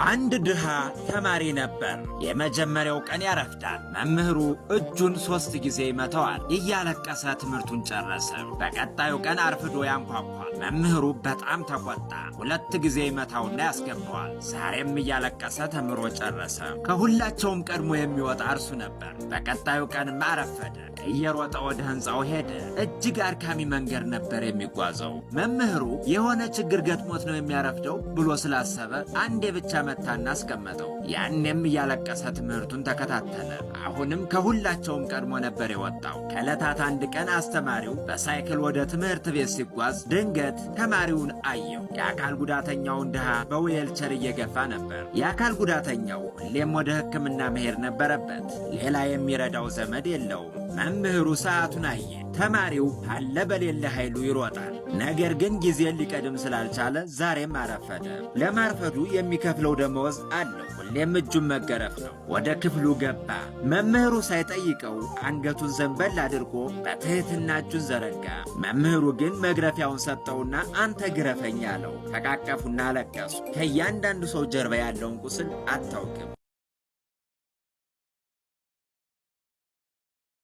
አንድ ድሃ ተማሪ ነበር። የመጀመሪያው ቀን ያረፍዳል። መምህሩ እጁን 3 ጊዜ ይመታዋል። እያለቀሰ ትምህርቱን ጨረሰ። በቀጣዩ ቀን አርፍዶ ያንኳኳል። መምህሩ በጣም ተቆጣ። 2 ጊዜ ይመታውና ያስገባዋል። ዛሬም እያለቀሰ ተምሮ ጨረሰ። ከሁላቸውም ቀድሞ የሚወጣ እርሱ ነበር። በቀጣዩ ቀንም አረፈደ። እየሮጠ ወደ ሕንፃው ሄደ። እጅግ አድካሚ መንገድ ነበር የሚጓዘው። መምህሩ የሆነ ችግር ገጥሞት ነው የሚያረፍደው ብሎ ስላሰበ አንዴ ብቻ መታና አስቀመጠው። ያኔም እያለቀሰ ትምህርቱን ተከታተለ። አሁንም ከሁላቸውም ቀድሞ ነበር የወጣው። ከዕለታት አንድ ቀን አስተማሪው በሳይክል ወደ ትምህርት ቤት ሲጓዝ ድንገት ተማሪውን አየው። የአካል ጉዳተኛውን ድሃ በዊልቸር እየገፋ ነበር። የአካል ጉዳተኛው ሁሌም ወደ ሕክምና መሄድ ነበረበት። ሌላ የሚረዳው ዘመድ የለውም። መምህሩ ሰዓቱን አየ። ተማሪው አለ በሌለ ኃይሉ ይሮጣል። ነገር ግን ጊዜን ሊቀድም ስላልቻለ ዛሬም አረፈደ። ለማርፈዱ የሚከፍለው ደመወዝ አለው። ሁሌም እጁን መገረፍ ነው። ወደ ክፍሉ ገባ። መምህሩ ሳይጠይቀው አንገቱን ዘንበል አድርጎ በትህትና እጁን ዘረጋ። መምህሩ ግን መግረፊያውን ሰጠውና አንተ ግረፈኝ አለው። ተቃቀፉና አለቀሱ። ከእያንዳንዱ ሰው ጀርባ ያለውን ቁስል አታውቅም።